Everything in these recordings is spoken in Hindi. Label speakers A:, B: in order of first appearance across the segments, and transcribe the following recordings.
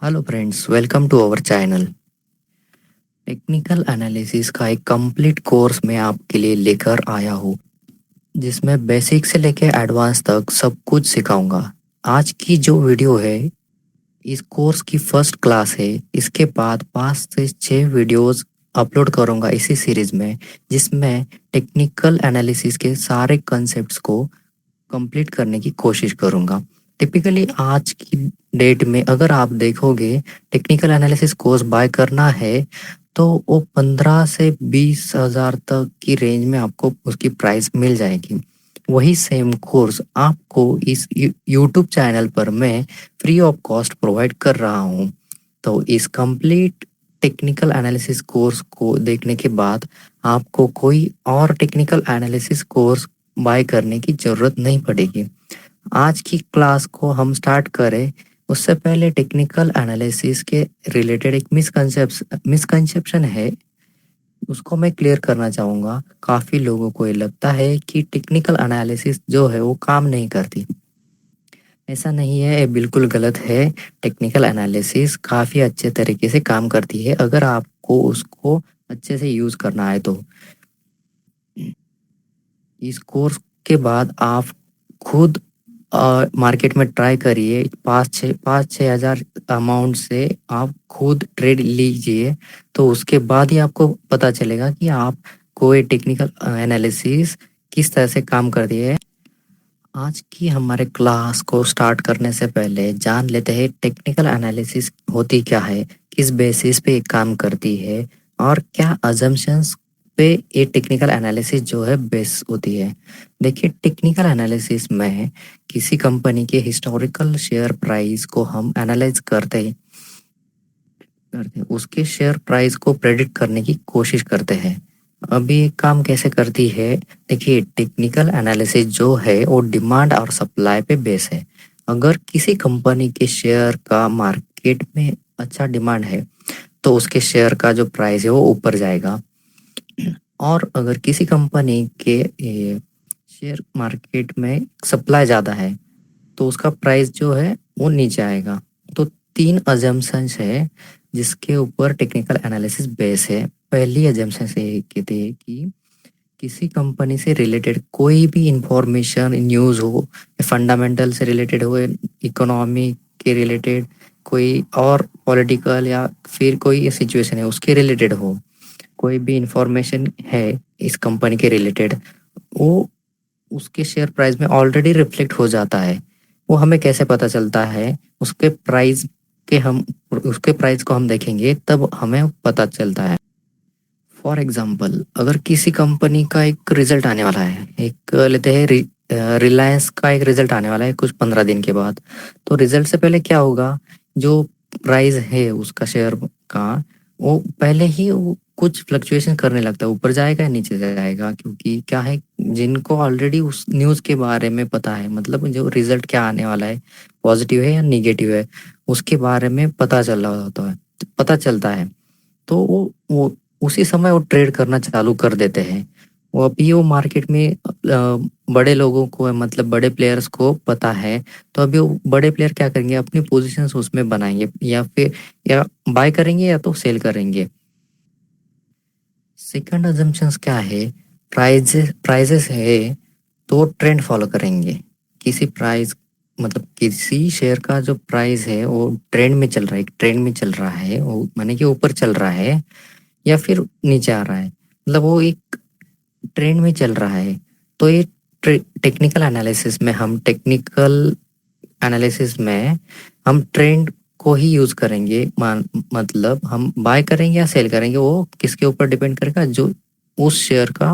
A: Hello friends, welcome to our channel. Technical analysis का एक कंप्लीट कोर्स मैं आपके लिए लेकर आया हूँ, जिसमें बेसिक से लेकर एडवांस तक सब कुछ सिखाऊंगा। आज की जो वीडियो है, इस कोर्स की फर्स्ट क्लास है। इसके बाद 5 से 6 वीडियोस अपलोड करूंगा इसी सीरीज में, जिसमें टेक्निकल एनालिसिस के सारे कॉन्सेप्ट्स को कंप्लीट करने की कोशिश करूंगा। टिपिकली आज की डेट में अगर आप देखोगे, टेक्निकल एनालिसिस कोर्स बाय करना है तो वो 15 से 20 हज़ार तक की रेंज में आपको उसकी प्राइस मिल जाएगी। वही सेम कोर्स आपको इस यूट्यूब चैनल पर मैं फ्री ऑफ कॉस्ट प्रोवाइड कर रहा हूँ। तो इस कंप्लीट टेक्निकल एनालिसिस कोर्स को देखने के बाद आपको कोई और टेक्निकल एनालिसिस कोर्स बाय करने की ज़रूरत नहीं पड़ेगी। आज की क्लास को हम स्टार्ट करें उससे पहले टेक्निकल एनालिसिस के रिलेटेड एक मिसकंसेप्शन है, उसको मैं क्लियर करना चाहूँगा। काफ़ी लोगों को ये लगता है कि टेक्निकल एनालिसिस जो है वो काम नहीं करती। ऐसा नहीं है, ये बिल्कुल गलत है। टेक्निकल एनालिसिस काफ़ी अच्छे तरीके से काम करती है अगर आपको उसको अच्छे से यूज़ करना है तो। इस कोर्स के बाद आप खुद मार्केट में ट्राई करिए। 5-6 हज़ार अमाउंट से आप खुद ट्रेड लीजिए, तो उसके बाद ही आपको पता चलेगा कि आप कोई टेक्निकल एनालिसिस किस तरह से काम करती है। आज की हमारे क्लास को स्टार्ट करने से पहले जान लेते हैं टेक्निकल एनालिसिस होती क्या है, किस बेसिस पे ये काम करती है और क्या अजम्पशंस पे ये टेक्निकल एनालिसिस जो है बेस होती है। देखिए, टेक्निकल एनालिसिस में किसी कंपनी के हिस्टोरिकल शेयर प्राइस को हम एनालाइज करते हैं, उसके शेयर प्राइस को प्रेडिक्ट करने की कोशिश करते हैं। अभी एक काम कैसे करती है, देखिए, टेक्निकल एनालिसिस जो है वो डिमांड और सप्लाई पे बेस है। अगर किसी कंपनी के शेयर का मार्केट में अच्छा डिमांड है तो उसके शेयर का जो प्राइस है वो ऊपर जाएगा, और अगर किसी कंपनी के शेयर मार्केट में सप्लाई ज़्यादा है तो उसका प्राइस जो है वो नीचे आएगा। तो 3 अजम्पशंस है जिसके ऊपर टेक्निकल एनालिसिस बेस है। पहली अजम्पशन से कहते हैं कि किसी कंपनी से रिलेटेड कोई भी इंफॉर्मेशन, न्यूज़ हो, फंडामेंटल से रिलेटेड हो, इकोनॉमी के रिलेटेड, कोई और पॉलिटिकल या फिर कोई सिचुएशन है उसके रिलेटेड हो, कोई भी इंफॉर्मेशन है इस कंपनी के रिलेटेड, वो उसके शेयर प्राइस में ऑलरेडी रिफ्लेक्ट हो जाता है। वो हमें कैसे पता चलता है, हम उसके प्राइस को हम देखेंगे तब हमें पता चलता है। फॉर एग्जांपल, अगर किसी कंपनी का एक रिजल्ट आने वाला है, एक लेते हैं रिलायंस का एक रिजल्ट आने वाला है कुछ 15 दिन के बाद, तो रिजल्ट से पहले क्या होगा, जो प्राइस है उसका शेयर का, वो पहले ही वो कुछ फ्लक्चुएशन करने लगता है, ऊपर जाएगा या नीचे जाएगा, क्योंकि क्या है, जिनको ऑलरेडी उस न्यूज़ के बारे में पता है, मतलब जो रिजल्ट क्या आने वाला है, पॉजिटिव है या निगेटिव है, उसके बारे में पता चल रहा होता है, पता चलता है, तो वो उसी समय वो ट्रेड करना चालू कर देते हैं। वो अभी वो मार्केट में बड़े लोगों को, मतलब बड़े प्लेयर्स को पता है, तो अभी वो बड़े प्लेयर क्या करेंगे, अपनी पोजीशंस उसमें बनाएंगे, या बाय करेंगे या तो सेल करेंगे। सेकंड अजम्पशंस क्या है, प्राइजेस है तो ट्रेंड फॉलो करेंगे। किसी प्राइस, मतलब किसी शेयर का जो प्राइस है वो ट्रेंड में चल रहा है, वो माने कि ऊपर चल रहा है या फिर नीचे आ रहा है, मतलब वो एक ट्रेंड में चल रहा है। तो ये टेक्निकल एनालिसिस में हम ट्रेंड को ही यूज करेंगे। मतलब हम बाय करेंगे या सेल करेंगे, वो किसके ऊपर डिपेंड करेगा, जो उस शेयर का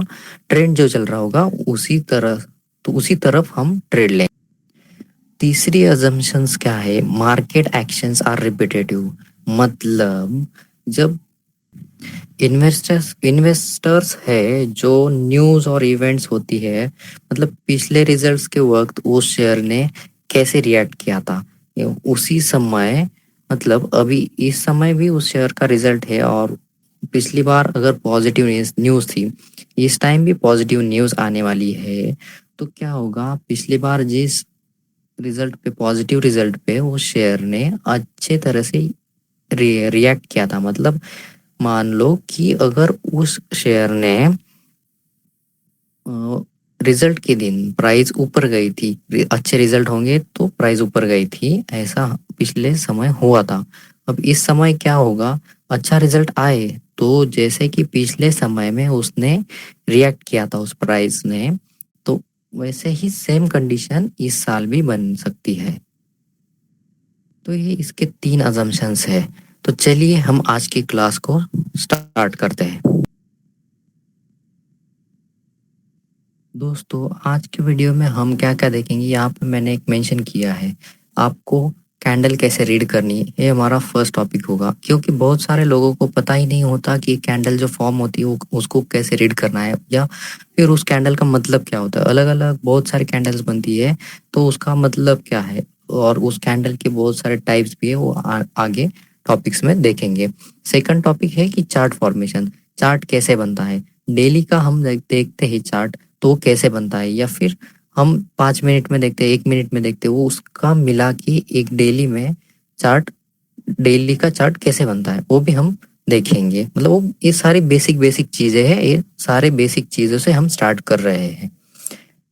A: ट्रेंड जो चल रहा होगा उसी तरफ हम ट्रेड लें। तीसरी अजम्पशंस क्या है, मार्केट एक्शंस आर रिपीटेटिव। मतलब जब इन्वेस्टर्स है, जो न्यूज़ और इवेंट्स होती है, मतलब पिछले रिजल्ट्स के वक्त उस शेयर ने कैसे रिएक्ट किया था, उसी समय, मतलब अभी इस समय भी उस शेयर का रिजल्ट है, और पिछली बार अगर पॉजिटिव न्यूज़ थी, इस टाइम भी पॉजिटिव न्यूज़ आने वाली है, तो क्या होगा, पिछली बार जिस रिजल्ट पे, पॉजिटिव रिजल्ट पे उस शेयर ने अच्छे तरह से रिएक्ट किया था। मतलब मान लो कि अगर उस शेयर ने रिजल्ट के दिन प्राइस ऊपर गई थी, अच्छे रिजल्ट होंगे तो प्राइस ऊपर गई थी, ऐसा पिछले समय हुआ था। अब इस समय क्या होगा, अच्छा रिजल्ट आए तो जैसे कि पिछले समय में उसने रिएक्ट किया था उस प्राइस ने, तो वैसे ही सेम कंडीशन इस साल भी बन सकती है। तो ये इसके 3 अजम्पशंस है। तो चलिए हम आज की क्लास को स्टार्ट करते हैं। दोस्तों आज की वीडियो में हम क्या क्या देखेंगे, यहाँ पे मैंने एक मेंशन किया है आपको कैंडल कैसे रीड करनी है। ये हमारा फर्स्ट टॉपिक होगा, क्योंकि बहुत सारे लोगों को पता ही नहीं होता कि कैंडल जो फॉर्म होती है वो उसको कैसे रीड करना है, या फिर उस कैंडल का मतलब क्या होता है। अलग अलग बहुत सारी कैंडल्स बनती है, तो उसका मतलब क्या है, और उस कैंडल के बहुत सारे टाइप्स भी है, वो आगे टॉपिक्स में देखेंगे। सेकंड टॉपिक है कि चार्ट फॉर्मेशन, चार्ट कैसे बनता है। डेली का हम देखते ही चार्ट, तो कैसे बनता है, या फिर हम 5 मिनट में देखते हैं, 1 मिनट में देखते हैं, वो उसका मिला के एक डेली में चार्ट, डेली का चार्ट कैसे बनता है वो भी हम देखेंगे। मतलब वो ये सारी बेसिक बेसिक चीजें हैं, ये सारे बेसिक चीजों से हम स्टार्ट कर रहे हैं।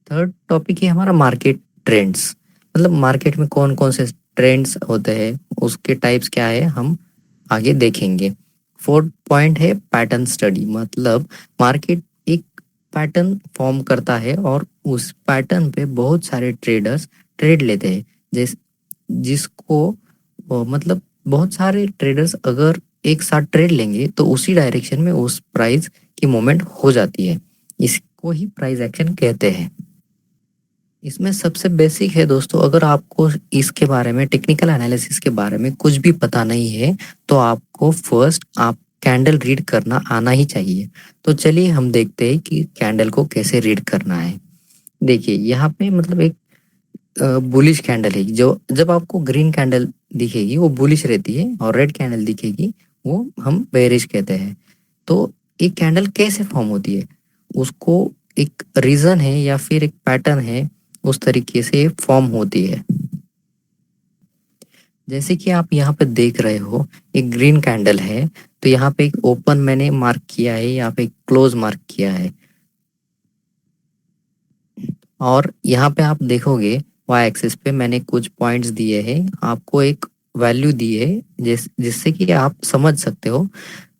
A: थर्ड टॉपिक है हमारा मार्केट ट्रेंड्स, मतलब मार्केट में कौन कौन से ट्रेंड्स होते हैं, उसके टाइप्स क्या है हम आगे देखेंगे। फोर्थ पॉइंट है पैटर्न स्टडी, मतलब मार्केट एक पैटर्न फॉर्म करता है और उस पैटर्न पे बहुत सारे ट्रेडर्स ट्रेड लेते हैं। जिसको मतलब बहुत सारे ट्रेडर्स अगर एक साथ ट्रेड लेंगे तो उसी डायरेक्शन में उस प्राइस की मूवमेंट हो जाती है। इसको ही प्राइस एक्शन कहते हैं। इसमें सबसे बेसिक है दोस्तों, अगर आपको इसके बारे में, टेक्निकल एनालिसिस के बारे में कुछ भी पता नहीं है, तो आपको फर्स्ट आप कैंडल रीड करना आना ही चाहिए। तो चलिए हम देखते हैं कि कैंडल को कैसे रीड करना है। देखिए यहाँ पे मतलब एक बुलिश कैंडल है, जो जब आपको ग्रीन कैंडल दिखेगी वो बुलिश रहती है, और रेड कैंडल दिखेगी वो हम बेरिश कहते हैं। तो एक कैंडल कैसे फॉर्म होती है, उसको एक रीजन है या फिर एक पैटर्न है, उस तरीके से फॉर्म होती है। जैसे कि आप यहाँ पे देख रहे हो एक ग्रीन कैंडल है, तो यहाँ पे एक ओपन मैंने मार्क किया है, यहाँ पे क्लोज मार्क किया है, और यहाँ पे आप देखोगे वाई एक्सिस पे मैंने कुछ पॉइंट्स दिए हैं, आपको एक वैल्यू दी है जिससे कि आप समझ सकते हो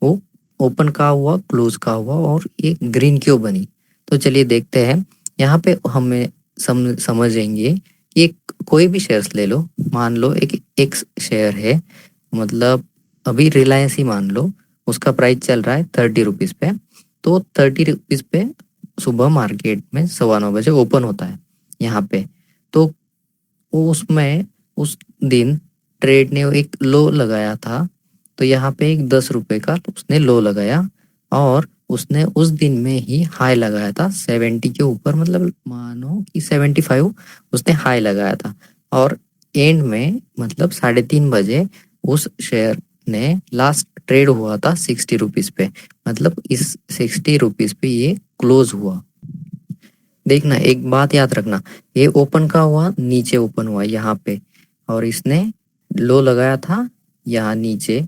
A: वो ओपन का हुआ, क्लोज का हुआ, और ये ग्रीन क्यों बनी। तो चलिए देखते हैं। यहाँ पे हमें समझेंगे कि एक कोई भी शेयर्स ले लो, मान लो एक एक्स शेयर है, मतलब अभी रिलायंस ही मान लो, उसका प्राइस चल रहा है 30 रुपीज़ पे। तो 30 रुपीज़ पे सुबह मार्केट में 9:15 बजे ओपन होता है यहाँ पे। तो वो उसमें उस दिन ट्रेड ने एक लो लगाया था, तो यहाँ पे एक 10 रुपए का उसने लो लगाया, और उसने उस दिन में ही हाई लगाया था 70 के ऊपर, मतलब मानो कि 75 उसने हाई लगाया था। और एंड में मतलब 3:30 बजे उस शेयर ने लास्ट ट्रेड हुआ था 60 रुपीज़ पे, मतलब इस 60 रुपीज़ पे ये क्लोज हुआ। देखना एक बात याद रखना, ये ओपन का हुआ, नीचे ओपन हुआ यहाँ पे, और इसने लो लगाया था यहाँ नीचे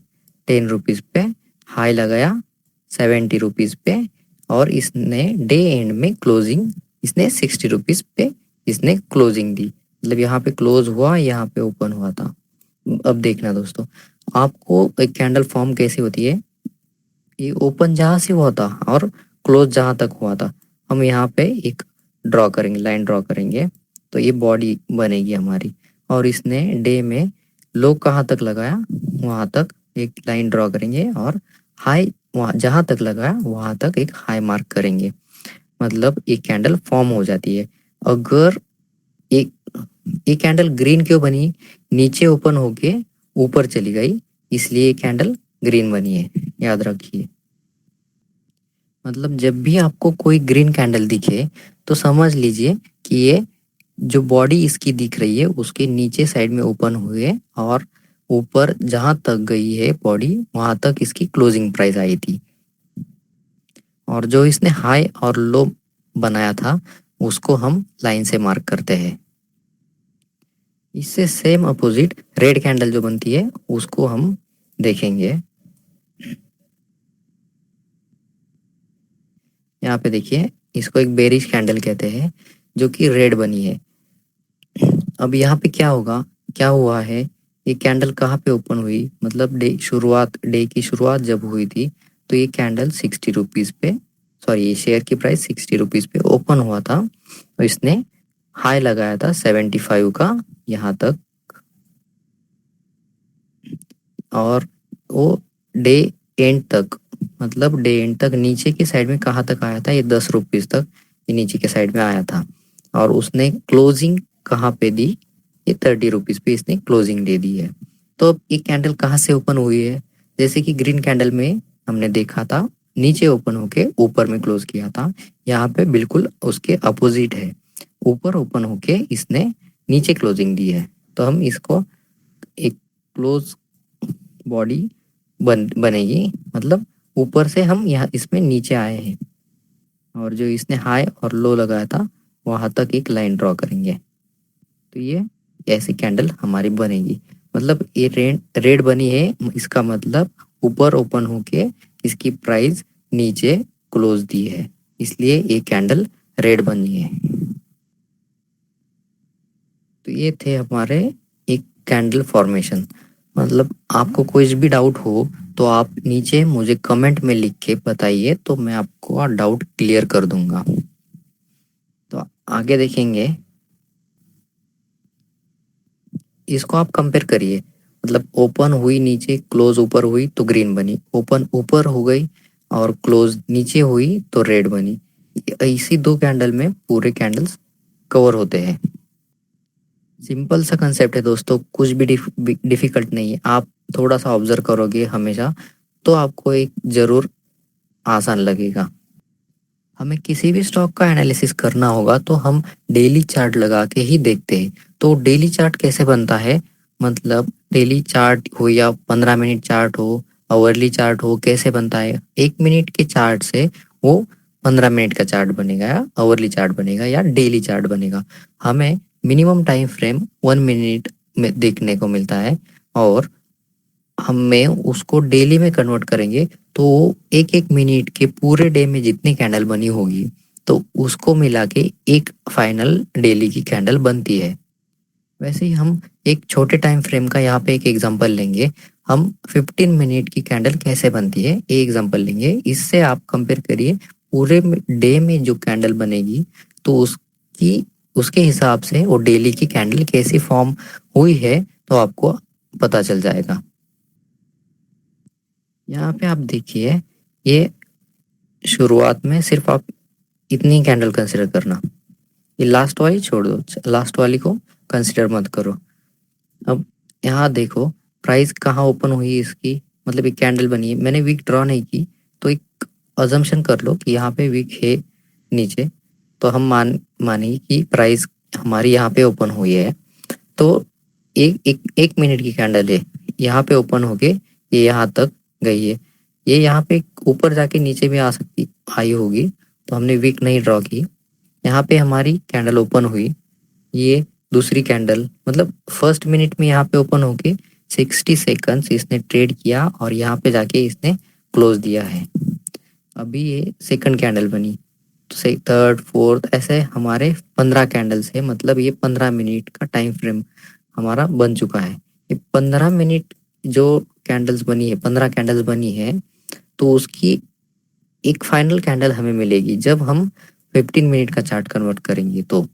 A: 10 रुपीज़ पे, हाई लगाया 70 रुपीज़ पे, और इसने डे एंड में क्लोजिंग इसने 60 रुपीज़ पे इसने क्लोजिंग दी, मतलब यहाँ पे क्लोज हुआ, यहाँ पे ओपन हुआ था। अब देखना दोस्तों, आपको एक कैंडल फॉर्म कैसी होती है, ये ओपन जहाँ से हुआ था और क्लोज जहाँ तक हुआ था, हम यहाँ पे एक ड्रॉ करेंगे, लाइन ड्रॉ करेंगे, तो ये बॉडी बनेगी हमारी। और इसने डे में लो कहाँ तक लगाया वहाँ तक एक लाइन ड्रॉ करेंगे, और हाई वहाँ जहाँ तक लगाया वहाँ तक एक हाई मार्क करेंगे, मतलब एक कैंडल फॉर्म हो जाती है। अगर एक एक कैंडल ग्रीन क्यों बनी, नीचे ओपन होके ऊपर चली गई, इसलिए कैंडल ग्रीन बनी है, याद रखिए। मतलब जब भी आपको कोई ग्रीन कैंडल दिखे तो समझ लीजिए कि ये जो बॉडी इसकी दिख रही है उसके नीचे साइड में ओपन हुए, और ऊपर जहां तक गई है बॉडी वहां तक इसकी क्लोजिंग प्राइस आई थी, और जो इसने हाई और लो बनाया था उसको हम लाइन से मार्क करते हैं। इससे सेम अपोजिट रेड कैंडल जो बनती है उसको हम देखेंगे। यहाँ पे देखिए, इसको एक बेरिश कैंडल कहते हैं जो कि रेड बनी है। अब यहाँ पे क्या होगा, क्या हुआ है, ये कैंडल कहाँ पे ओपन हुई, मतलब डे की शुरुआत जब हुई थी तो ये कैंडल 60 रुपीज़ पे, सॉरी ये शेयर की प्राइस 60 रुपीज़ पे ओपन हुआ था। तो इसने हाई लगाया था 75 का यहाँ तक, और वो डे एंड तक, मतलब डे एंड तक नीचे की साइड में कहाँ तक आया था, ये 10 रुपीज़ तक ये नीचे के साइड में आया था। और उसने क्लोजिंग कहाँ पे दी, ये 30 रुपीज़ पे इसने क्लोजिंग दे दी है। तो अब ये कैंडल कहाँ से ओपन हुई है, जैसे कि ग्रीन कैंडल में हमने देखा था नीचे ओपन होके ऊपर में क्लोज किया था, यहाँ पे बिल्कुल उसके अपोजिट है, ऊपर ओपन होके इसने नीचे क्लोजिंग दी है। तो हम इसको एक क्लोज बॉडी बनेगी, मतलब ऊपर से हम यहाँ इसमें नीचे आए हैं और जो इसने हाई और लो लगाया था वहां तक एक लाइन ड्रॉ करेंगे। तो ये ऐसी कैंडल हमारी बनेगी, मतलब ये रेड बनी है, इसका मतलब ऊपर ओपन होके इसकी प्राइस नीचे क्लोज दी है, इसलिए ये कैंडल रेड बनी है। तो ये थे हमारे एक कैंडल फॉर्मेशन। मतलब आपको कोई भी डाउट हो तो आप नीचे मुझे कमेंट में लिख के बताइए, तो मैं आपको डाउट क्लियर कर दूंगा। तो आगे देखेंगे, इसको आप कंपेयर करिए, मतलब ओपन हुई नीचे, क्लोज ऊपर हुई तो ग्रीन बनी, ओपन ऊपर हो गई और क्लोज नीचे हुई तो रेड बनी। इसी दो कैंडल में पूरे कैंडल्स कवर होते हैं। सिंपल सा कंसेप्ट है दोस्तों, कुछ भी डिफिकल्ट नहीं है। आप थोड़ा सा ऑब्जर्व करोगे हमेशा तो आपको एक जरूर आसान लगेगा। हमें किसी भी स्टॉक का एनालिसिस करना होगा तो हम डेली चार्ट लगा के ही देखते हैं। तो डेली चार्ट कैसे बनता है, मतलब डेली चार्ट हो या 15 मिनट चार्ट हो, आवरली चार्ट हो, कैसे बनता है, 1 मिनट के चार्ट से वो 15 मिनट का चार्ट बनेगा, या आवरली चार्ट बनेगा, या डेली चार्ट बनेगा। हमें मिनिमम टाइम फ्रेम 1 मिनट में देखने को मिलता है, और हमें उसको डेली में कन्वर्ट करेंगे तो एक एक मिनट के पूरे डे में जितनी कैंडल बनी होगी तो उसको मिला के एक फाइनल डेली की कैंडल बनती है। वैसे ही हम एक छोटे टाइम फ्रेम का यहाँ पे एक एग्जांपल लेंगे। हम 15 मिनट की कैंडल कैसे बनती है ये एग्जांपल लेंगे। इससे आप कंपेयर करिए पूरे डे में जो कैंडल बनेगी तो उसकी उसके हिसाब से वो डेली की कैंडल कैसी फॉर्म हुई है तो आपको पता चल जाएगा। यहाँ पे आप देखिए, ये शुरुआत में सिर्फ आप इतनी कैंडल कंसिडर करना, ये लास्ट वाली छोड़ दो, लास्ट वाली को कंसिडर मत करो। अब यहाँ देखो प्राइस कहाँ ओपन हुई इसकी, मतलब एक कैंडल बनी है, मैंने वीक ड्रॉ नहीं की तो एक अजम्पशन कर लो कि यहाँ पे वीक है नीचे, तो हम मानेंगे कि प्राइस हमारी यहाँ पे ओपन हुई है। तो एक मिनट की कैंडल है, यहाँ पे ओपन होके ये यहाँ तक गई है, ये यहाँ पे ऊपर जाके नीचे भी आ सकती आई होगी, तो हमने वीक नहीं ड्रॉ की। यहाँ पे हमारी कैंडल ओपन हुई, ये दूसरी कैंडल, मतलब फर्स्ट मिनट में यहाँ पे ओपन होके 60 सेकंड्स इसने ट्रेड किया और यहाँ पे जाके इसने क्लोज दिया है। अभी ये सेकंड कैंडल बनी, तो से थर्ड फोर्थ ऐसे हमारे 15 कैंडल्स है, मतलब ये 15 मिनट का टाइम फ्रेम हमारा बन चुका है। ये 15 मिनट जो कैंडल्स बनी है, 15 कैंडल्स बनी है, तो उसकी एक फाइनल कैंडल हमें मिलेगी जब हम 15 मिनट का चार्ट कन्वर्ट करेंगे। तो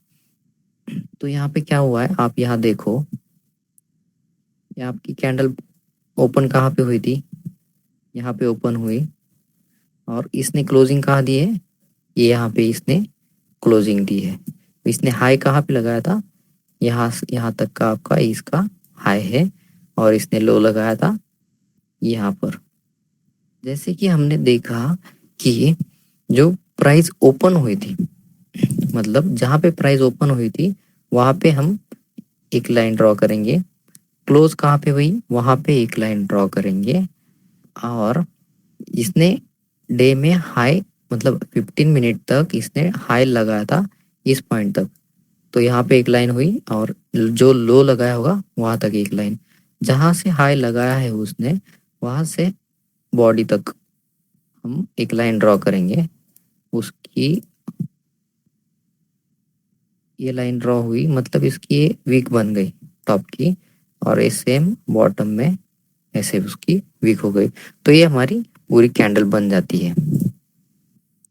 A: यहाँ पे क्या हुआ है, आप यहाँ देखो, ये आपकी कैंडल ओपन कहाँ पे हुई थी, यहाँ पे ओपन हुई, और इसने क्लोजिंग कहाँ दी है, ये यहाँ पे इसने क्लोजिंग दी है। इसने हाई कहाँ पे लगाया था, यहाँ तक का आपका इसका हाई है, और इसने लो लगाया था यहाँ पर। जैसे कि हमने देखा कि जो प्राइस ओपन हुई थी, मतलब जहाँ पे प्राइस ओपन हुई थी वहाँ पे हम एक लाइन ड्रॉ करेंगे, क्लोज कहाँ पे हुई वहाँ पे एक लाइन ड्रॉ करेंगे, और इसने डे में हाई, मतलब 15 मिनट तक इसने हाई लगाया था इस पॉइंट तक, तो यहाँ पे एक लाइन हुई और जो लो लगाया होगा वहां तक एक लाइन, जहां से हाई लगाया है उसने वहां से बॉडी तक हम एक लाइन ड्रॉ करेंगे। उसकी ये लाइन ड्रॉ हुई मतलब इसकी ये वीक बन गई टॉप की, और ये सेम बॉटम में ऐसे उसकी वीक हो गई। तो ये हमारी पूरी कैंडल बन जाती है।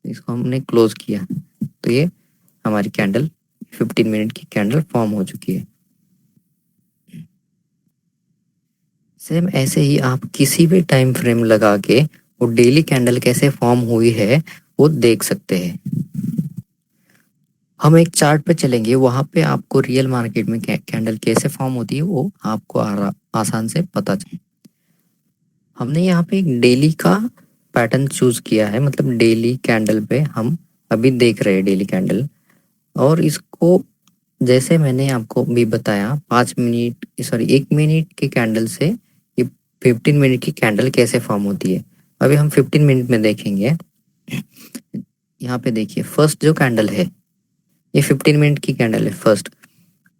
A: इसको हमने क्लोज किया तो ये हमारी कैंडल 15 मिनट की कैंडल फॉर्म हो चुकी है। सेम ऐसे ही आप किसी भी टाइम फ्रेम लगा के वो डेली कैंडल कैसे फॉर्म हुई है वो देख सकते हैं। हम एक चार्ट पे चलेंगे, वहां पे आपको रियल मार्केट में कैंडल कैसे फॉर्म होती है वो आपको आसान से पता चले। हमने यहाँ पे एक डेली का पैटर्न चूज किया है, मतलब डेली कैंडल पे हम अभी देख रहे हैं डेली कैंडल। और इसको जैसे मैंने आपको भी बताया 1 मिनट की कैंडल से ये 15 मिनट की कैंडल कैसे फॉर्म होती है, अभी हम 15 मिनट में देखेंगे। यहाँ पे देखिए फर्स्ट जो कैंडल है ये 15 मिनट की कैंडल है फर्स्ट।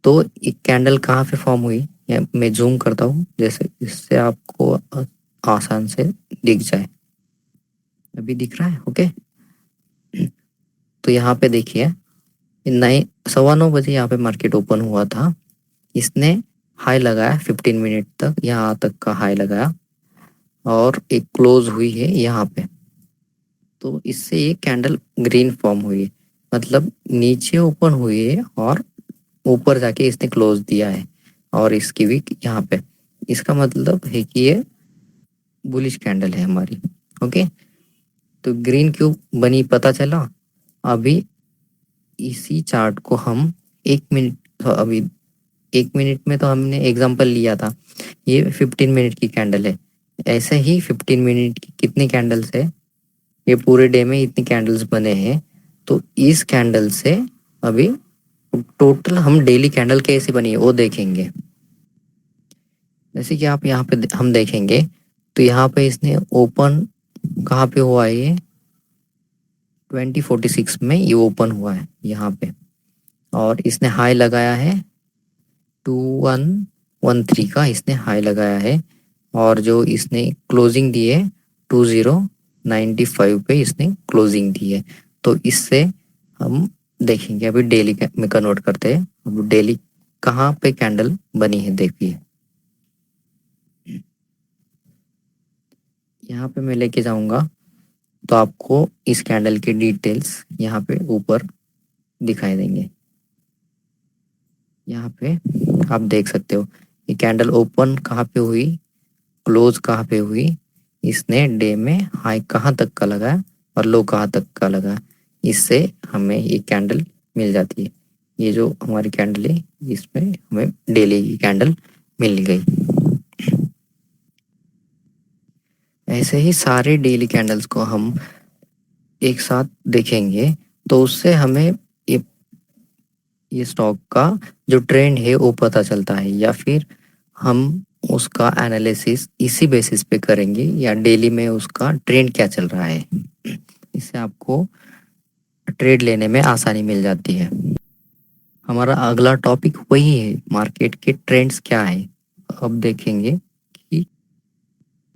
A: तो एक कैंडल कहाँ पे फॉर्म हुई, या मैं जूम करता हूँ जैसे इससे आपको आसान से दिख जाए। अभी दिख रहा है ओके। तो यहाँ पे देखिए 9:15 बजे यहाँ पे मार्केट ओपन हुआ था। इसने हाई लगाया 15 मिनट तक, यहाँ तक का हाई लगाया और एक क्लोज हुई है यहाँ पे। तो इससे ये कैंडल ग्रीन फॉर्म हुई है, मतलब नीचे ओपन हुई है और ऊपर जाके इसने क्लोज दिया है, और इसकी भी यहाँ पे। इसका मतलब है कि ये बुलिश कैंडल है हमारी। ओके, तो ग्रीन क्यों बनी पता चला। अभी इसी चार्ट को हम 1 मिनट, तो अभी 1 मिनट में तो हमने एग्जांपल लिया था, ये 15 मिनट की कैंडल है। ऐसे ही 15 मिनट की कितनी कैंडल्स है, ये पूरे डे में इतनी कैंडल्स बने हैं। तो इस कैंडल से अभी टोटल हम डेली कैंडल कैसे बनी है वो देखेंगे। जैसे कि आप यहाँ पे हम देखेंगे तो यहाँ पे इसने ओपन कहाँ पे हुआ है, ये 2046 में ये ओपन हुआ है यहाँ पे, और इसने हाई लगाया है 2113 का इसने हाई लगाया है, और जो इसने क्लोजिंग दी है 2095 पे इसने क्लोजिंग दी है। तो इससे हम देखेंगे, अभी डेली में कन्वर्ट करते हैं। अब डेली कहाँ पे कैंडल बनी है देखिए, यहाँ पे मैं लेके जाऊंगा तो आपको इस कैंडल के डिटेल्स यहाँ पे ऊपर दिखाई देंगे। यहाँ पे आप देख सकते हो ये कैंडल ओपन कहाँ पे हुई, क्लोज कहाँ पे हुई, इसने डे में हाई कहाँ तक का लगा और लो कहाँ तक का लगा। इससे हमें ये कैंडल मिल जाती है। ये जो हमारी कैंडल है इसमें हमें डेली की कैंडल मिल गई। ऐसे ही सारे डेली कैंडल्स को हम एक साथ देखेंगे तो उससे हमें ये स्टॉक का जो ट्रेंड है वो पता चलता है, या फिर हम उसका एनालिसिस इसी बेसिस पे करेंगे या डेली में उसका ट्रेंड क्या चल रहा है। इससे आपको ट्रेड लेने में आसानी मिल जाती है। हमारा अगला टॉपिक वही है, मार्केट के ट्रेंड्स क्या है। अब देखेंगे कि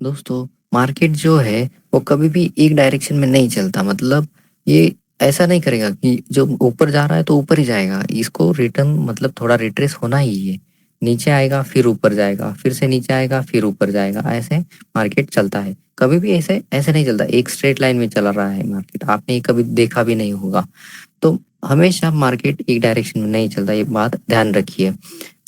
A: दोस्तों मार्केट जो है वो कभी भी एक डायरेक्शन में नहीं चलता, मतलब ये ऐसा नहीं करेगा कि जो ऊपर जा रहा है तो ऊपर ही जाएगा। इसको रिटर्न मतलब थोड़ा रिट्रेस होना ही है, नीचे आएगा फिर ऊपर जाएगा, फिर से नीचे आएगा फिर ऊपर जाएगा, ऐसे मार्केट चलता है। कभी भी ऐसे ऐसे नहीं चलता एक स्ट्रेट लाइन में चला रहा है मार्केट, आपने कभी देखा भी नहीं होगा। तो हमेशा मार्केट एक डायरेक्शन में नहीं चलता, ये बात ध्यान रखिए।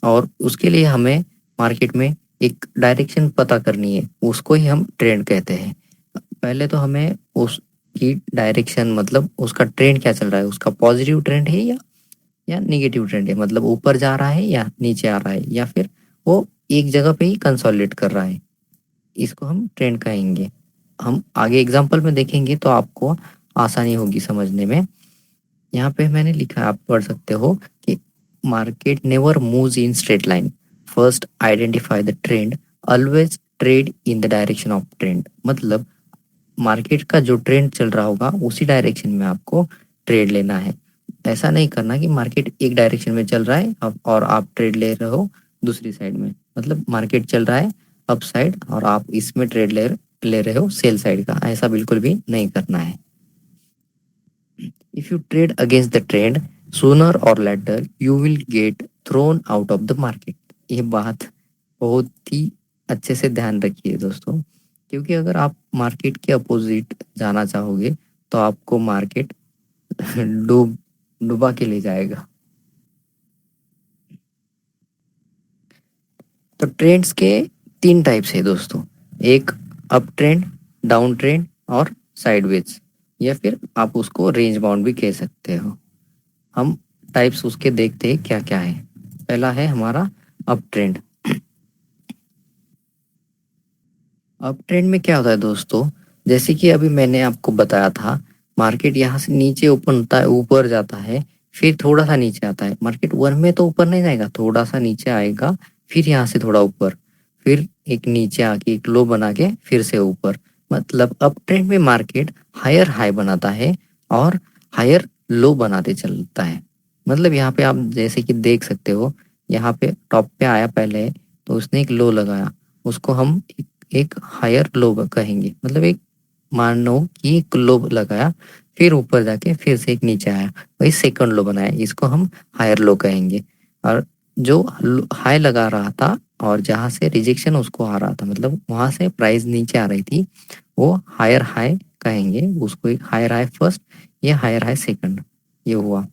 A: और उसके लिए हमें मार्केट में एक डायरेक्शन पता करनी है, उसको ही हम ट्रेंड कहते हैं। पहले तो हमें उसकी डायरेक्शन मतलब उसका ट्रेंड क्या चल रहा है, उसका पॉजिटिव ट्रेंड है या नेगेटिव ट्रेंड है, मतलब ऊपर जा रहा है या नीचे आ रहा है, या फिर वो एक जगह पे ही कंसोलिडेट कर रहा है, इसको हम ट्रेंड कहेंगे। हम आगे एग्जांपल में देखेंगे तो आपको आसानी होगी समझने में। यहाँ पे मैंने लिखा आप पढ़ सकते हो कि market never moves in straight line, first identify the trend, always trade in the direction of trend. मतलब मार्केट का जो ट्रेंड चल रहा होगा उसी डायरेक्शन में आपको ट्रेड लेना है। ऐसा नहीं करना कि मार्केट एक डायरेक्शन में चल रहा है और आप ट्रेड ले रहे हो दूसरी साइड में, मतलब मार्केट चल रहा है अप साइड और आप इसमें ट्रेड ले रहे हो सेल साइड का, ऐसा बिल्कुल भी नहीं करना है। If you trade against the trend, sooner or later you will get thrown out of the market. ये बात बहुत ही अच्छे से ध्यान रखिए दोस्तों, क्योंकि अगर आप मार्केट के अपोजिट जाना चाहोगे तो आपको मार्केट डुबा के ले जाएगा। तो ट्रेंड्स के 3 टाइप्स है दोस्तों, एक अप ट्रेंड, डाउन ट्रेंड और साइडवेज, या फिर आप उसको रेंज बाउंड भी कह सकते हो। हम टाइप्स उसके देखते हैं क्या क्या है। पहला है हमारा अप ट्रेंड। अप ट्रेंड में क्या होता है दोस्तों, जैसे कि अभी मैंने आपको बताया था, मार्केट यहाँ से नीचे ओपन होता है, ऊपर जाता है, फिर थोड़ा सा नीचे आता है। मार्केट वन में तो ऊपर नहीं जाएगा, थोड़ा सा नीचे आएगा, फिर यहाँ से थोड़ा ऊपर, फिर एक नीचे आके एक लो बना के फिर से ऊपर। मतलब अप ट्रेंड में मार्केट हायर हाई बनाता है और हायर लो बनाते चलता है। मतलब यहाँ पे आप जैसे कि देख सकते हो, यहाँ पे टॉप पे आया पहले, तो उसने एक लो लगाया, उसको हम एक हायर लो कहेंगे। मतलब एक मानो कि एक लो लगाया, फिर ऊपर जाके फिर से एक नीचे आया, वही सेकंड लो बनाया, इसको हम हायर लो कहेंगे। और जो हाई लगा रहा था और जहाँ से रिजेक्शन उसको आ रहा था, मतलब वहां से प्राइस नीचे आ रही थी, वो हायर हाई कहेंगे उसको। एक हायर हाई फर्स्ट, ये हायर हाई सेकंड, ये हुआ।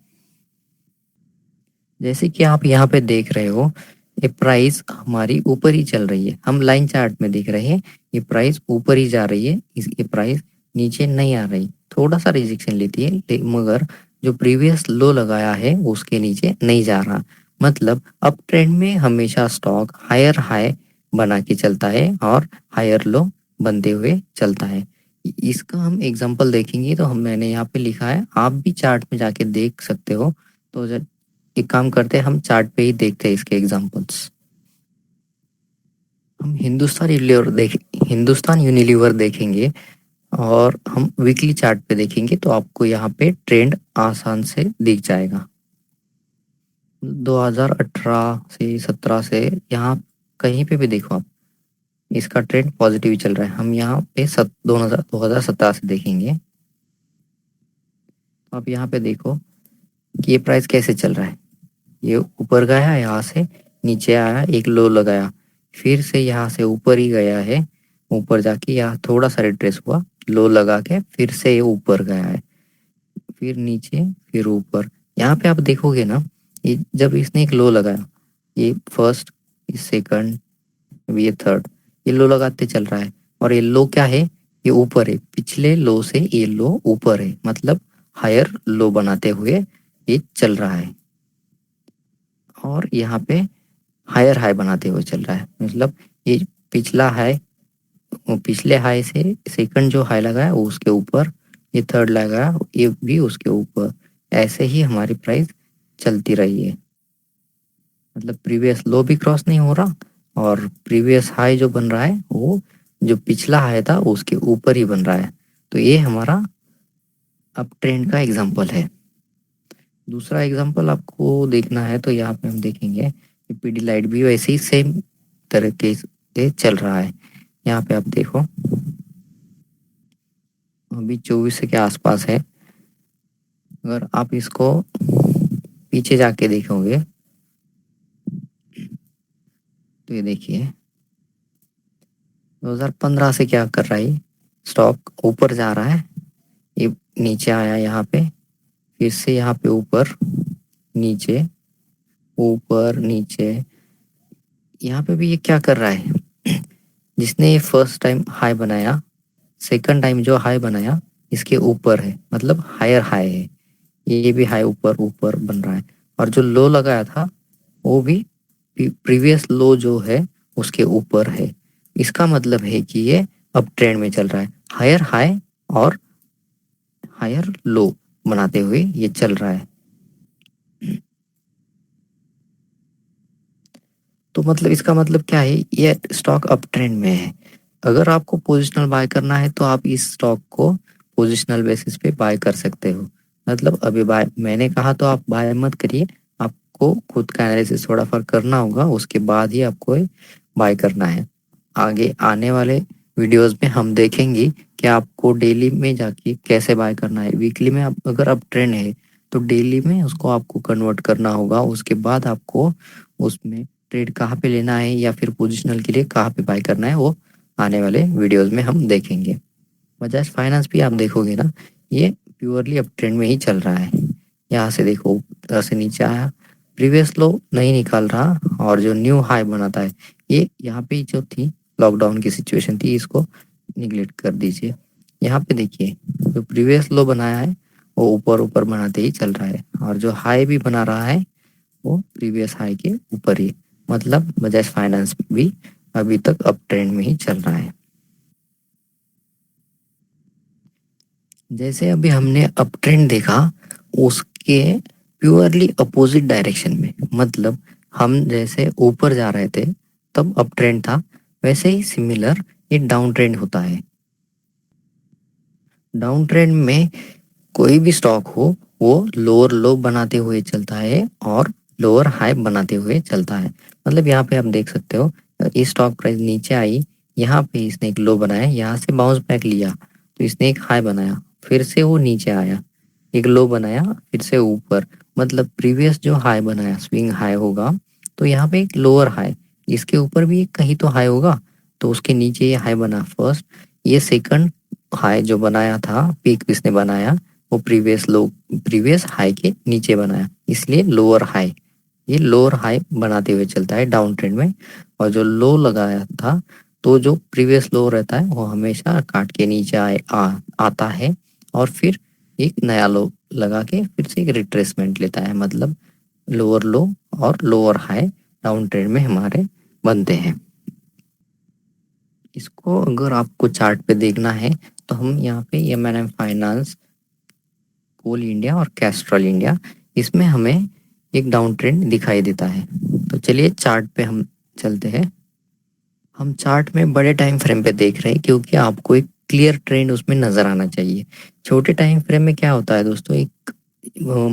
A: जैसे कि आप यहाँ पे देख रहे हो, ये प्राइस हमारी ऊपर ही चल रही है, हम लाइन चार्ट में देख रहे हैं, ये प्राइस ऊपर ही जा रही है, ये प्राइस नीचे नहीं आ रही, थोड़ा सा रिजेक्शन लेती है, मगर जो प्रीवियस लो लगाया है उसके नीचे नहीं जा रहा। मतलब अप ट्रेंड में हमेशा स्टॉक हायर हाई बना के चलता है और हायर लो बनते हुए चलता है। इसका हम एग्जांपल देखेंगे तो मैंने यहाँ पे लिखा है, आप भी चार्ट में जाके देख सकते हो। तो एक काम करते हैं, हम चार्ट पे ही देखते हैं इसके एग्जांपल्स। हम हिंदुस्तान यूनिलीवर देखेंगे और हम वीकली चार्ट पे देखेंगे तो आपको यहाँ पे ट्रेंड आसान से दिख जाएगा। 2018 से 17 से यहाँ कहीं पे भी देखो आप, इसका ट्रेंड पॉजिटिव चल रहा है। हम यहाँ पे 2017 से देखेंगे, तो आप यहाँ पे देखो कि ये प्राइस कैसे चल रहा है। ये ऊपर गया, यहाँ से नीचे आया, एक लो लगाया, फिर से यहाँ से ऊपर ही गया है, ऊपर जाके यहाँ थोड़ा सा रिट्रेस हुआ, लो लगा के फिर से ये ऊपर गया है, फिर नीचे, फिर ऊपर। यहाँ पे आप देखोगे ना, ये जब इसने एक लो लगाया, ये फर्स्ट, ये सेकंड, ये थर्ड, ये लो लगाते चल रहा है, और ये लो क्या है, ये ऊपर है, पिछले लो से ये लो ऊपर है, मतलब हायर लो बनाते हुए ये चल रहा है। और यहाँ पे हायर हाई बनाते हुए चल रहा है, मतलब ये पिछला हाई, पिछले हाई से सेकंड जो हाई लगा है वो उसके ऊपर, ये थर्ड लगा ये भी उसके ऊपर, ऐसे ही हमारी प्राइस चलती रही है। मतलब प्रीवियस लो भी क्रॉस नहीं हो रहा और प्रीवियस हाई जो बन रहा है वो जो पिछला हाई था उसके ऊपर ही बन रहा है। तो ये हमारा अप ट्रेंड का एग्जाम्पल है। दूसरा एग्जाम्पल आपको देखना है तो यहाँ पे हम देखेंगे पीडीलाइट भी वैसे ही सेम तरीके से चल रहा है। यहाँ पे आप देखो, अभी 24 के आसपास है। अगर आप इसको पीछे जाके देखोगे तो ये देखिए 2015 से क्या कर रहा है, स्टॉक ऊपर जा रहा है, ये नीचे आया यहाँ पे, फिर से यहाँ पे ऊपर नीचे, ऊपर नीचे। यहाँ पे भी ये क्या कर रहा है, जिसने ये फर्स्ट टाइम हाई बनाया, सेकंड टाइम जो हाई बनाया इसके ऊपर है, मतलब हायर हाई है, ये भी हाई ऊपर ऊपर बन रहा है। और जो लो लगाया था वो भी प्रीवियस लो जो है उसके ऊपर है। इसका मतलब है कि ये अब ट्रेंड में चल रहा है, हायर हाई और हायर लो बनाते हुए ये चल रहा है। तो मतलब इसका मतलब क्या है, ये स्टॉक अप ट्रेंड में है। अगर आपको पोजिशनल बाय करना है तो आप इस स्टॉक को पोजिशनल बेसिस पे बाय कर सकते हो। मतलब अभी बाय मैंने कहा तो आप बाय मत करिए, आपको खुद का एनालिसिस थोड़ा फर्क करना होगा, उसके बाद ही आपको बाय करना है। आगे आने वाले वीडियोस में हम देखेंगे कि आपको डेली में जाके कैसे बाय करना है। वीकली में आप अगर अप ट्रेंड है तो डेली में उसको आपको कन्वर्ट करना होगा, उसके बाद आपको उसमें ट्रेड कहाँ पे लेना है या फिर पोजिशनल के लिए कहाँ पे बाय करना है, वो आने वाले वीडियोस में हम देखेंगे। बजाज फाइनेंस भी आप देखोगे ना, ये प्योरली अप ट्रेंड में ही चल रहा है। यहाँ से देखो ऊपर से नीचे आया, प्रीवियस लो नहीं निकाल रहा, और जो न्यू हाई बनाता है ये यहाँ पे जो थी लॉकडाउन की सिचुएशन थी, इसको निगलेक्ट कर दीजिए। यहाँ पे देखिए जो प्रीवियस लो बनाया है वो ऊपर ऊपर बनाते ही चल रहा है, और जो हाई भी बना रहा है वो प्रीवियस हाई के ऊपर ही, मतलब बजाज फाइनेंस भी अभी तक अप ट्रेंड में ही चल रहा है। जैसे अभी हमने अप ट्रेंड देखा, उसके प्योरली अपोजिट डायरेक्शन में, मतलब हम जैसे ऊपर जा रहे थे तब अप ट्रेंड था, वैसे ही सिमिलर ये डाउन ट्रेंड होता है। डाउन ट्रेंड में कोई भी स्टॉक हो वो लोअर लो बनाते हुए चलता है और लोअर हाई बनाते हुए चलता है। मतलब यहाँ पे आप देख सकते हो, ये स्टॉक प्राइस नीचे आई, यहाँ पे इसने एक लो बनाया, यहाँ से बाउंस बैक लिया तो इसने एक हाई बनाया, फिर से वो नीचे आया, एक लो बनाया, फिर से ऊपर, मतलब प्रीवियस जो हाई बनाया स्विंग हाई होगा तो यहाँ पे एक लोअर हाई, इसके ऊपर भी एक कहीं तो हाई होगा, तो उसके नीचे ये हाई बना फर्स्ट, ये सेकंड हाई जो बनाया था पीक इसने बनाया वो प्रीवियस हाई के नीचे बनाया, इसलिए लोअर हाई, ये लोअर हाई बनाते हुए चलता है डाउन ट्रेंड में। और जो लो लगाया था तो जो प्रीवियस लो रहता है वो हमेशा काट के नीचे आता है, और फिर एक नया लो लगा के फिर से एक रिट्रेसमेंट लेता है, मतलब लोअर लो और लोअर हाई डाउन ट्रेंड में हमारे बनते हैं। इसको अगर आपको चार्ट पे देखना है तो हम यहाँ पे M&M फाइनेंस, कोल इंडिया और कैस्ट्रॉल इंडिया, इसमें हमें एक डाउन ट्रेंड दिखाई देता है। तो चलिए चार्ट पे हम चलते हैं। हम चार्ट में बड़े टाइम फ्रेम पे देख रहे हैं क्योंकि आपको एक क्लियर ट्रेंड उसमें नजर आना चाहिए। छोटे टाइम फ्रेम में क्या होता है दोस्तों, एक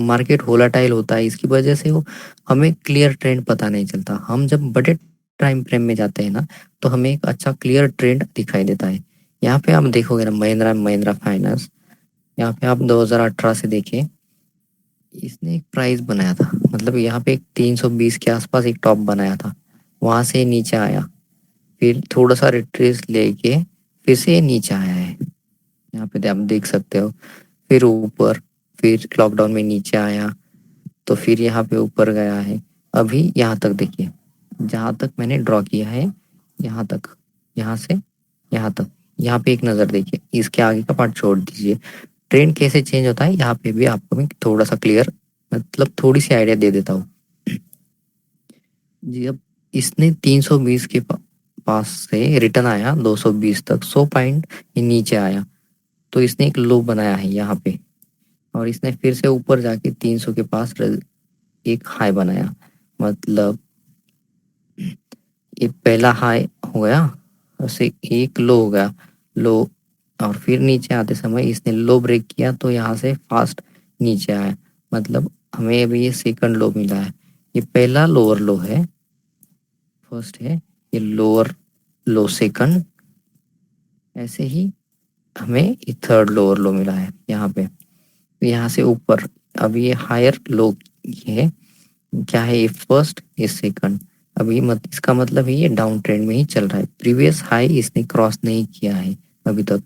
A: मार्केट वोलाटाइल होता है, इसकी वजह से वो हमें क्लियर ट्रेंड पता नहीं चलता। हम जब बड़े टाइम फ्रेम में जाते हैं ना तो हमें एक अच्छा क्लियर ट्रेंड दिखाई देता है। यहाँ पे आप देखोगे ना महिंद्रा महिंद्रा फाइनेंस, यहाँ पे आप 2018 से देखिए, इसने एक प्राइस बनाया था, मतलब यहाँ पे एक 320 के आसपास एक टॉप बनाया था, वहां से नीचे आया, फिर थोड़ा सा रिट्रेस लेके फिर से नीचे आया है। यहाँ पे आप देख सकते हो, फिर ऊपर, फिर लॉकडाउन में नीचे आया, तो फिर यहाँ पे ऊपर गया है। अभी यहाँ तक देखिए, जहाँ तक मैंने ड्रॉ किया है, यहाँ तक, यहाँ से यहाँ तक, यहाँ पे एक नज़र देखिए, इसके आगे का पार्ट छोड़ दीजिए। ट्रेंड कैसे चेंज होता है यहाँ पे भी आपको मैं थोड़ा सा क्लियर, मतलब थोड़ी सी आइडिया दे देता हूँ। जी, अब इसने 320 के पास से रिटर्न आया 220 तक, 100 पॉइंट ये नीचे आया, तो इसने एक लो बनाया है यहाँ पे, और इसने फिर से ऊपर जाके 300 के पास एक हाई बनाया, मतलब ये पहला हाई हो गया, उससे एक लो हो गया, लो, और फिर नीचे आते समय इसने लो ब्रेक किया तो यहाँ से फास्ट नीचे आया, मतलब हमें अभी ये सेकंड लो मिला है। ये पहला लोअर लो है, फर्स्ट है, ये लोअर लो सेकंड, ऐसे ही हमें ये थर्ड लोअर लो मिला है यहाँ पे, तो यहाँ से ऊपर अभी ये हायर लो है, क्या है ये फर्स्ट ये सेकंड, अभी मत इसका मतलब है ये डाउन ट्रेंड में ही चल रहा है, प्रीवियस हाई इसने क्रॉस नहीं किया है अभी तक।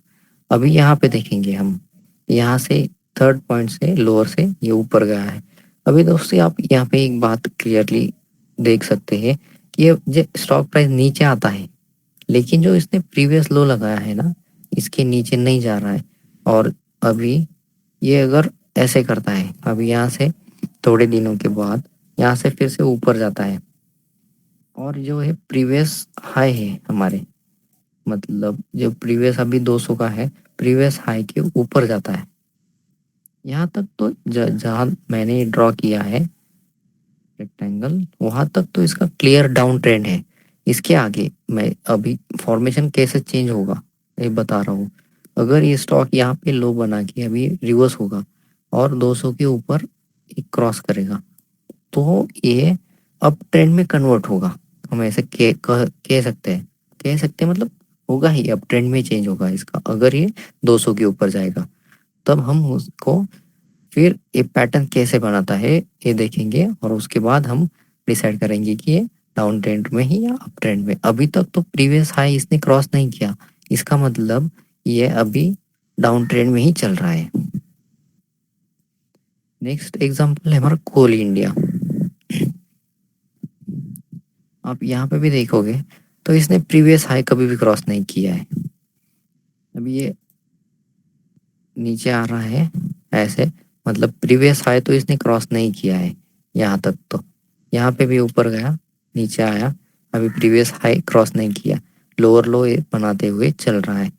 A: अभी यहाँ पे देखेंगे हम, यहाँ से थर्ड पॉइंट से लोअर से ये ऊपर गया है। अभी दोस्तों आप यहाँ पे एक बात क्लियरली देख सकते हैं कि ये स्टॉक प्राइस नीचे आता है, लेकिन जो इसने प्रीवियस लो लगाया है ना, इसके नीचे नहीं जा रहा है, और अभी ये अगर ऐसे करता है, अभी यहाँ से थोड़े दिनों के बाद यहाँ से फिर से ऊपर जाता है, और जो है प्रीवियस हाई है हमारे, मतलब जो प्रीवियस अभी 200 का है, प्रीवियस हाई के ऊपर जाता है। यहाँ तक तो जहाँ मैंने ड्रॉ किया है रेक्टेंगल, वहां तक तो इसका क्लियर डाउन ट्रेंड है। इसके आगे मैं अभी फॉर्मेशन कैसे चेंज होगा ये बता रहा हूँ। अगर ये स्टॉक यहाँ पे लो बना के अभी रिवर्स होगा और 200 के ऊपर क्रॉस करेगा तो ये अप ट्रेंड में कन्वर्ट होगा। हम ऐसे कह सकते हैं, मतलब होगा ही, अप ट्रेंड में चेंज होगा इसका। अगर ये 200 के ऊपर जाएगा तब हम उसको फिर ये पैटर्न कैसे बनाता है ये देखेंगे, और उसके बाद हम डिसाइड करेंगे कि ये डाउन ट्रेंड में ही या अप ट्रेंड में। अभी तक तो प्रीवियस हाई इसने क्रॉस नहीं किया, इसका मतलब ये अभी डाउन ट्रेंड में ही चल रहा है। नेक्स्ट एग्जांपल है हमारा कोल इंडिया। आप यहाँ पे भी देखोगे तो इसने प्रीवियस हाई कभी भी क्रॉस नहीं किया है। अभी ये नीचे आ रहा है ऐसे, मतलब प्रीवियस हाई तो इसने क्रॉस नहीं किया है यहाँ तक। तो यहाँ पे भी ऊपर गया, नीचे आया, अभी प्रीवियस हाई क्रॉस नहीं किया, लोअर लो बनाते हुए चल रहा है।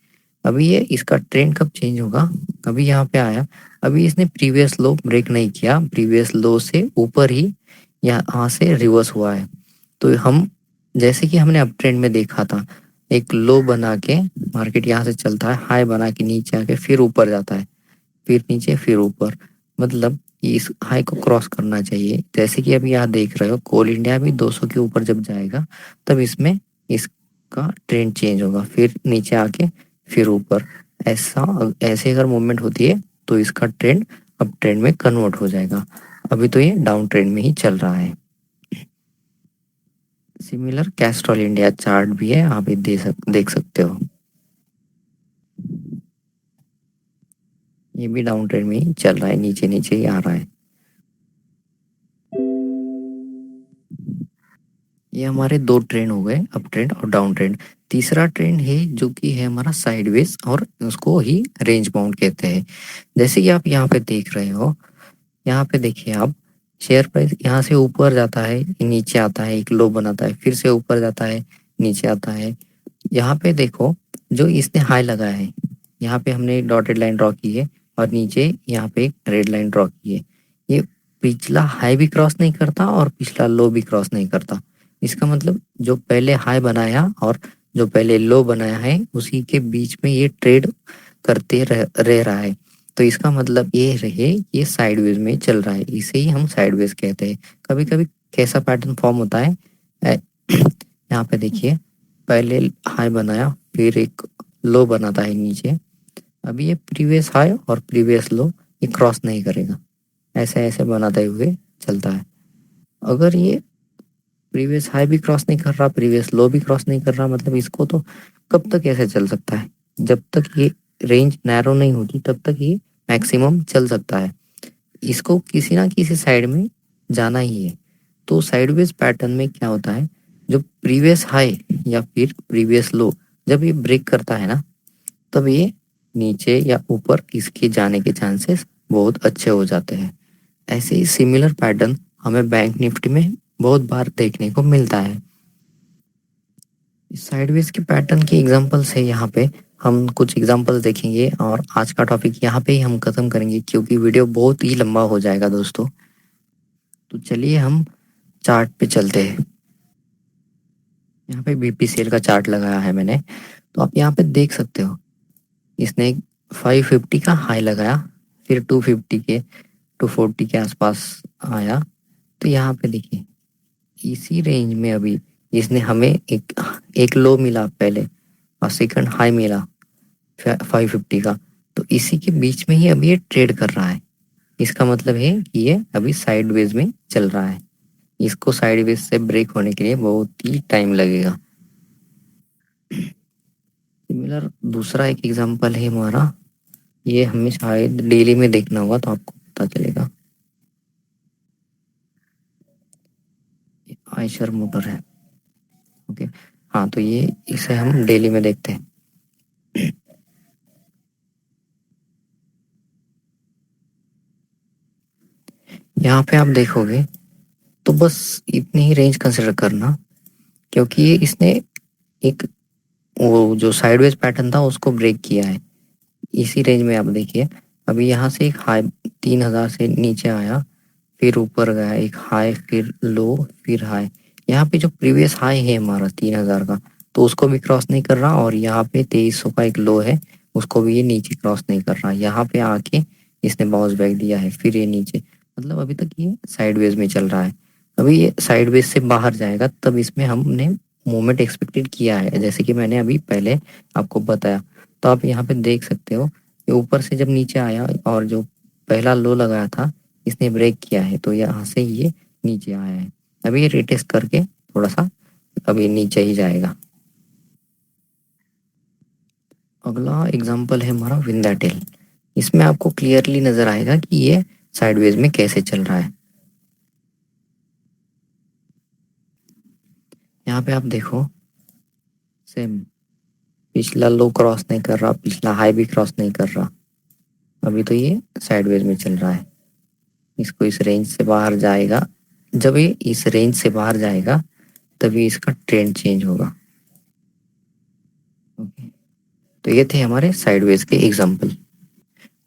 A: अभी ये इसका ट्रेंड कब चेंज होगा, अभी यहाँ पे आया, अभी इसने प्रीवियस लो ब्रेक नहीं किया, प्रीवियस लो से ऊपर ही यहाँ से रिवर्स हुआ है। तो हम जैसे कि हमने अप ट्रेंड में देखा था, एक लो बना के मार्केट यहाँ से चलता है, हाई बना के नीचे आके फिर ऊपर जाता है, फिर नीचे फिर ऊपर, मतलब इस हाई को क्रॉस करना चाहिए। जैसे कि अभी यहाँ देख रहे हो कोल इंडिया भी 200 के ऊपर जब जाएगा तब इसमें इसका ट्रेंड चेंज होगा, फिर नीचे आके फिर ऊपर। ऐसे अगर मूवमेंट होती है तो इसका ट्रेंड अप ट्रेंड में कन्वर्ट हो जाएगा। अभी तो ये डाउन ट्रेंड में ही चल रहा है। सिमिलर कैस्ट्रॉल इंडिया चार्ट भी है, आप देख सकते हो, ये भी डाउन ट्रेंड में ही चल रहा है, नीचे नीचे ही आ रहा है। ये हमारे दो ट्रेंड हो गए, अप ट्रेंड और डाउन ट्रेंड। तीसरा ट्रेंड है जो कि है हमारा साइडवेज, और उसको ही रेंज बाउंड कहते हैं। जैसे कि आप यहाँ पे देख रहे हो, यहाँ पे देखिए आप, शेयर प्राइस यहाँ से ऊपर जाता है, नीचे आता है, एक लो बनाता है, फिर से ऊपर जाता है, नीचे आता है। यहाँ पे देखो जो इसने हाई लगाया है, यहाँ पे हमने डॉटेड लाइन ड्रॉ की है और नीचे यहाँ पे एक रेड लाइन ड्रॉ की है। ये पिछला हाई भी क्रॉस नहीं करता और पिछला लो भी क्रॉस नहीं करता। इसका मतलब जो पहले हाई बनाया और जो पहले लो बनाया है उसी के बीच में ये ट्रेड करते रह रहा है। तो इसका मतलब ये रहे ये साइडवेज में चल रहा है, इसे ही हम साइडवेज कहते हैं। कभी कभी कैसा पैटर्न फॉर्म होता है, यहाँ पे देखिए, पहले हाई बनाया फिर एक लो बनाता है नीचे, अभी ये प्रीवियस हाई और प्रीवियस लो ये क्रॉस नहीं करेगा, ऐसे ऐसे बनाते हुए चलता है। अगर ये प्रीवियस हाई भी क्रॉस नहीं कर रहा, प्रीवियस लो भी क्रॉस नहीं कर रहा, मतलब इसको तो कब तक ऐसे चल सकता है, जब तक ये रेंज नैरो नहीं होती तब तक ये मैक्सिमम चल सकता है। इसको किसी ना किसी साइड में जाना ही है। तो साइडवेज पैटर्न में क्या होता है, जो प्रीवियस हाई या फिर प्रीवियस लो जब ये ब्रेक करता है ना, तब ये नीचे या ऊपर इसके जाने के चांसेस बहुत अच्छे हो जाते हैं। ऐसे ही सिमिलर पैटर्न हमें बैंक निफ्टी में बहुत बार देखने को मिलता है। साइडवेज के पैटर्न की एग्जांपल्स है, यहाँ पे हम कुछ एग्जांपल्स देखेंगे और आज का टॉपिक यहाँ पे ही हम खत्म करेंगे क्योंकि वीडियो बहुत ही लंबा हो जाएगा दोस्तों। तो चलिए हम चार्ट पे चलते हैं। यहाँ पे बीपीसीएल का चार्ट लगाया है मैंने, तो आप यहाँ पे देख सकते हो इसने 550 का हाई लगाया, फिर 250 के 240 के आसपास आया। तो यहाँ पे देखिए इसी रेंज में अभी इसने हमें एक लो मिला पहले और सेकंड हाई मिला 550 का, तो इसी के बीच में ही अभी ये ट्रेड कर रहा है। इसका मतलब है कि ये अभी साइडवेज में चल रहा है, इसको साइडवेज से ब्रेक होने के लिए बहुत ही टाइम लगेगा। सिमिलर दूसरा एक एग्जांपल है हमारा, ये हमें शायद डेली में देखना होगा तो आपको पता चलेगा, आयशर मोटर है। ओके, हाँ, तो ये इसे हम डेली में देखते हैं। यहाँ पे आप देखोगे तो बस इतनी ही रेंज कंसिडर करना, क्योंकि ये इसने एक वो जो साइडवेज पैटर्न था उसको ब्रेक किया है। इसी रेंज में आप देखिए, अभी यहाँ से एक हाई 3000 से नीचे आया, फिर ऊपर गया, एक हाई फिर लो फिर हाई। यहाँ पे जो प्रीवियस हाई है हमारा 3000 का, तो उसको भी क्रॉस नहीं कर रहा, और यहाँ पे 2300 का एक लो है, उसको भी ये नीचे क्रॉस नहीं कर रहा। यहाँ पे आके इसने बाउंस बैक दिया है, फिर ये नीचे, मतलब अभी तक ये साइडवेज में चल रहा है। अभी ये साइडवेज से बाहर जाएगा तब इसमें हमने मूवमेंट एक्सपेक्टेड किया है, जैसे कि मैंने अभी पहले आपको बताया। तो आप यहाँ पे देख सकते हो ये ऊपर से जब नीचे आया और जो पहला लो लगाया था इसने ब्रेक किया है, तो यहाँ से ये नीचे आया है। अभी ये रिटेस्ट करके थोड़ा सा अभी नीचे ही जाएगा। अगला एग्जांपल है हमारा विंदाटेल। इसमें आपको क्लियरली नजर आएगा कि ये साइडवेज में कैसे चल रहा है। यहाँ पे आप देखो, सेम पिछला लो क्रॉस नहीं कर रहा, पिछला हाई भी क्रॉस नहीं कर रहा, अभी तो ये साइडवेज में चल रहा है। इसको इस रेंज से बाहर जाएगा, जब ये इस रेंज से बाहर जाएगा तभी इसका ट्रेंड चेंज होगा। ओके, तो ये थे हमारे साइडवेज के एग्जांपल।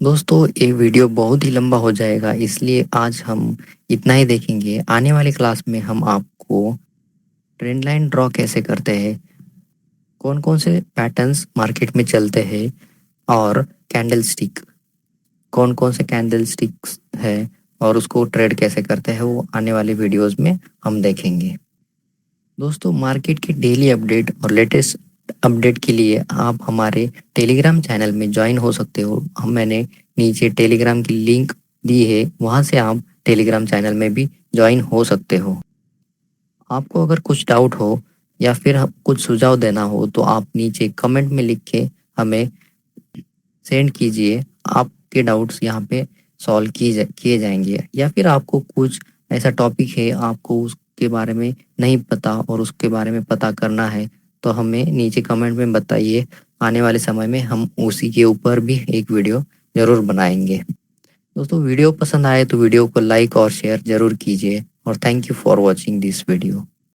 A: दोस्तों ये वीडियो बहुत ही लंबा हो जाएगा, इसलिए आज हम इतना ही देखेंगे। आने वाली क्लास में हम आपको ट्रेंड लाइन ड्रॉ कैसे करते हैं, कौन कौन से पैटर्न्स मार्केट में चलते हैं, और कैंडल स्टिक, कौन कौन से कैंडल स्टिक्स है और उसको ट्रेड कैसे करते हैं, वो आने वाले वीडियोस में हम देखेंगे। दोस्तों मार्केट की डेली अपडेट और लेटेस्ट अपडेट के लिए आप हमारे टेलीग्राम चैनल में ज्वाइन हो सकते हो। मैंने नीचे टेलीग्राम की लिंक दी है, वहाँ से आप टेलीग्राम चैनल में भी ज्वाइन हो सकते हो। आपको अगर कुछ डाउट हो या फिर कुछ सुझाव देना हो तो आप नीचे कमेंट में लिख के हमें सेंड कीजिए। आपके डाउट्स यहाँ पे सॉल्व किए जाएंगे। या फिर आपको कुछ ऐसा टॉपिक है आपको उसके बारे में नहीं पता और उसके बारे में पता करना है, तो हमें नीचे कमेंट में बताइए। आने वाले समय में हम उसी के ऊपर भी एक वीडियो ज़रूर बनाएंगे। दोस्तों वीडियो पसंद आए तो वीडियो को लाइक और शेयर ज़रूर कीजिए, और thank you for watching this video.